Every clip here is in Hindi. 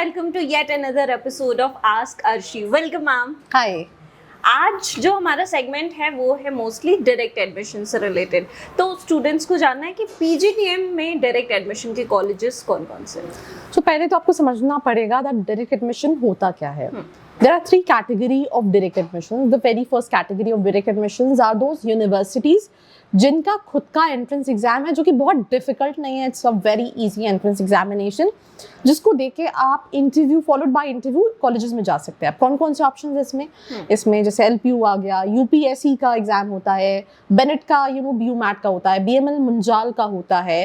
welcome to yet another episode of Ask Arshi. Welcome ma'am. Hi. आज जो हमारा सेगमेंट है वो है मोस्टली डायरेक्ट एडमिशन से रिलेटेड. तो स्टूडेंट्स को जानना है कि पीजीटीएम में डायरेक्ट एडमिशन के कॉलेजेस कौन कौन से हैं. तो पहले तो आपको समझना पड़ेगा दैट डायरेक्ट एडमिशन होता क्या है. There are three categories of direct admissions. The very first category of direct admissions are those universities जिनका खुद का एंट्रेंस एग्जाम है जो कि बहुत डिफिकल्ट नहीं है. It's a very easy entrance examination जिसको देके आप interview followed by interview colleges में जा सकते हैं. आप कौन कौन से ऑप्शन है इसमें जैसे एलपीयू आ गया, यूपीएससी का एग्जाम होता है, बेनेट का बीयू मैट का होता है, बीएमएल मुंजाल का होता है,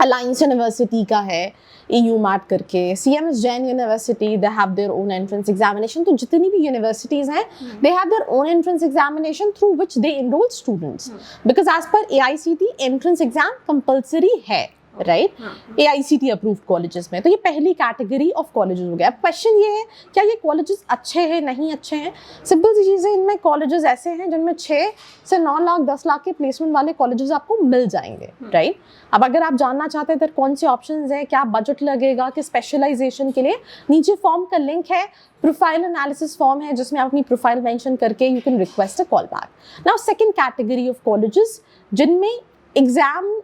अलायंस यूनिवर्सिटी का है EU मैट करके, CMS Jain university they have their own entrance examination. तो जितनी भी यूनिवर्सिटीज हैं they have their own entrance examination through which they enroll students because as per AICTE entrance exam compulsory है, राइट. AICTE अप्रूव्ड कॉलेजेस में. तो ये पहली कैटेगरी ऑफ कॉलेजेस हो गया. अब क्वेश्चन ये है क्या ये कॉलेजेस अच्छे हैं नहीं अच्छे हैं. सिंपल सी चीज़ है, इनमें कॉलेजेस ऐसे हैं जिनमें 6 से 9 लाख 10 लाख के प्लेसमेंट वाले कॉलेजेस आपको मिल जाएंगे, राइट. अब अगर आप जानना चाहते हैं तो कौन से ऑप्शंस हैं, क्या बजट लगेगा, कि स्पेशलाइजेशन के लिए नीचे फॉर्म का लिंक है, प्रोफाइल एनालिसिस फॉर्म है जिसमें आप अपनी प्रोफाइल मेंशन करके you can request a call back. Now second category of colleges जिनमें एग्जाम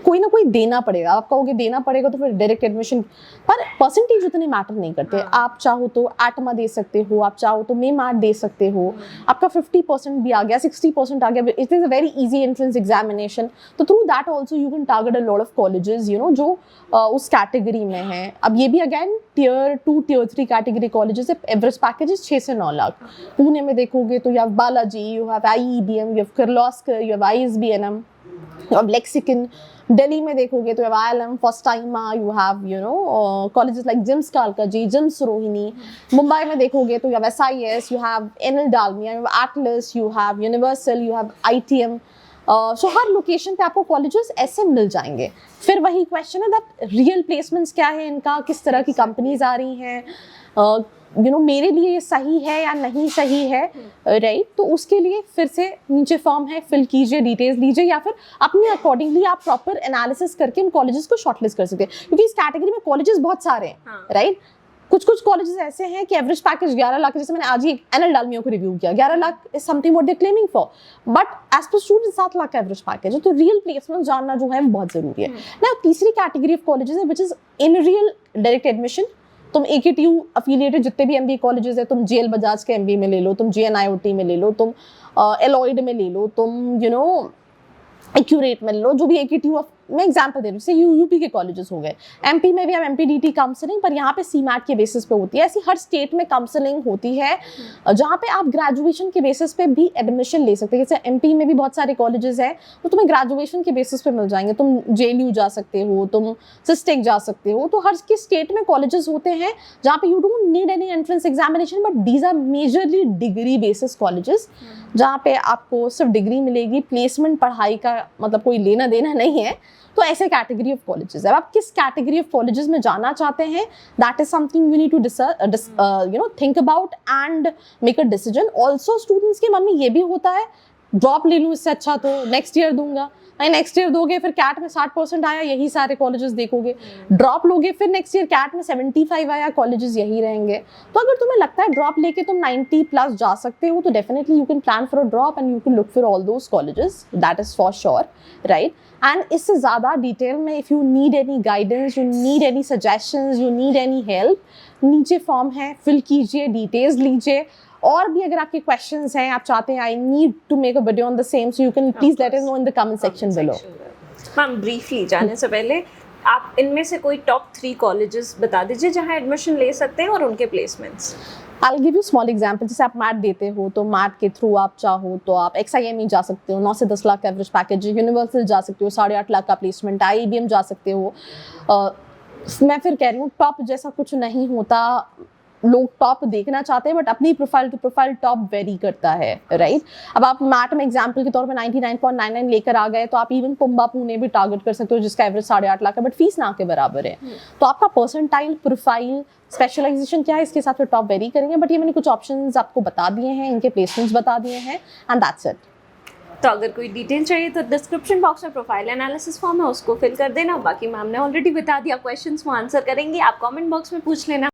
कोई ना कोई देना पड़ेगा. आप कहोगे देना पड़ेगा तो फिर डायरेक्ट एडमिशन पर परसेंटेज उतने मैटर नहीं करते. आप चाहो तो एटमा दे सकते हो, आप चाहो तो मे मैट दे सकते हो. आपका 50% भी आ गया, 60% आ गया. It is a very easy entrance examination. तो through that also you can target a lot of colleges जो उस कैटेगरी में है. अब ये भी again tier 2 tier 3 category colleges है. एवरेज पैकेजेस 6 से 9 लाख. पुणे में देखोगे तो you have Balaji, you have IEBM, you have Kirloskar, you have ISBNM, you have Lexicon. Delhi में देखोगे तो IIM, फर्स्टाइमा, you have colleges like JIMS Kalkaji, JIMS Rohini. Mumbai में देखोगे तो you have SIS, you have NL Dalmia, you have Atlas, you have Universal, you have ITM. So हर लोकेशन पे आपको कॉलेजेस ऐसे मिल जाएंगे. फिर वही क्वेश्चन है दैट रियल प्लेसमेंट्स क्या है इनका, किस तरह की कंपनीज आ रही हैं, मेरे लिए ये सही है या नहीं सही है, राइट. तो उसके लिए फिर से नीचे फॉर्म है, फिल कीजिए, डिटेल्स लीजिए या फिर अपने अकॉर्डिंगली आप प्रॉपर एनालिसिस करके इन कॉलेजेस को शॉर्टलिस्ट कर सकते हैं. क्योंकि इस कैटेगरी में कॉलेजेस बहुत सारे हैं, राइट. कुछ कॉलेजेस ऐसे हैं कि एवरेज पैकेज 11 लाख, जैसे मैंने आज ही NL डालमिया को रिव्यू किया, 11 lakh is something what they claiming for, but as per student 7 lakh का एवरेज पैकेज है. तो रियल प्लेसमेंट जानना जो है वो बहुत जरूरी है. ना तीसरी कैटेगरी ऑफ कॉलेजेस है which is in real direct admission. तुम AKTU अफिलिएटेड जितने भी MBA कॉलेजेस है, तुम JL बजाज के MBA में ले लो, तुम JNIOT में ले लो, तुम एलॉयड में ले लो, तुम एक्यूरेट में ले लो, जो भी AKTU मैं एग्जाम्पल दे रही हूँ. जैसे यूपी के कॉलेजेस हो गए, MP में भी हम MPDT काउंसलिंग, पर यहाँ पे CMAT के बेसिस पे होती है. ऐसी हर स्टेट में काउंसलिंग होती है जहाँ पे आप ग्रेजुएशन के बेसिस पे भी एडमिशन ले सकते हैं. जैसे MP में भी बहुत सारे कॉलेजेस हैं तो तुम्हें ग्रेजुएशन के बेसिस पे मिल जाएंगे. तुम JLU जा सकते हो, तुम सिस्टेक जा सकते हो. तो हर के स्टेट में कॉलेजेस होते हैं जहाँ पे you don't need any entrance examination, but these are majorly degree basis colleges जहाँ पे आपको सिर्फ डिग्री मिलेगी, प्लेसमेंट पढ़ाई का मतलब कोई लेना देना नहीं है. तो ऐसे कैटेगरी ऑफ कॉलेजेस है. आप किस कैटेगरी ऑफ कॉलेजेस में जाना चाहते हैं, that is something you need to think about and make a decision. Also students के मन में ये भी होता है ड्रॉप ले लूँ इससे अच्छा तो नेक्स्ट ईयर दूंगा. नहीं, नेक्स्ट ईयर दोगे फिर कैट में 60% आया, यही सारे कॉलेजेस देखोगे. ड्रॉप लोगे फिर नेक्स्ट ईयर कैट में 75 आया, कॉलेजेस यही रहेंगे. तो अगर तुम्हें लगता है ड्रॉप लेके तुम 90+ जा सकते हो तो definitely you can plan for a drop and you can look for all those colleges. That is for sure, right. And इससे ज़्यादा डिटेल में if you need any guidance, you need any suggestions, you need any help, नीचे फॉर्म है, फिल कीजिए, डिटेल्स लीजिए. और भी अगर आपके क्वेश्चंस हैं, आप चाहते हैं I need to make a video on the same, so you can please let us know in the comment section below. Ma'am briefly जाने से पहले आप इनमें से कोई टॉप 3 कॉलेजेस बता दीजिए जहां एडमिशन ले सकते हैं और उनके placements. I'll give you small example. जैसे आप मैट देते हो तो मैट के थ्रू आप चाहो तो आप XIME जा सकते हो, 9 से 10 लाख का एवरेज पैकेज. यूनिवर्सल जा सकते हो, 8.5 लाख का प्लेसमेंट. IIBM जा सकते हो. मैं फिर कह रही हूँ टॉप जैसा कुछ नहीं होता. लोग टॉप देखना चाहते हैं बट अपनी profile to profile top vary करता है, राइट. अब आप मैट में एग्जांपल के तौर पे 99.99 लेकर आ गए तो आप इवन पुंबा पुणे भी टारगेट कर सकते हो जिसका एवरेज 8.5 लाख है बट फीस ना के बराबर है. तो आपका परसेंटाइल, प्रोफाइल, स्पेशलाइजेशन क्या है इसके साथ फिर टॉप वेरी करेंगे. बट ये मैंने कुछ ऑप्शंस आपको बता दिए हैं, इनके प्लेसमेंट्स बता दिए हैं एंड दैट्स इट. तो अगर कोई डिटेल चाहिए तो डिस्क्रिप्शन बॉक्स में प्रोफाइल एनालिसिस फॉर्म है, उसको फिल कर देना। बाकी मैम ने ऑलरेडी बता दिया, क्वेश्चंस वो आंसर करेंगी, आप कमेंट बॉक्स में पूछ लेना।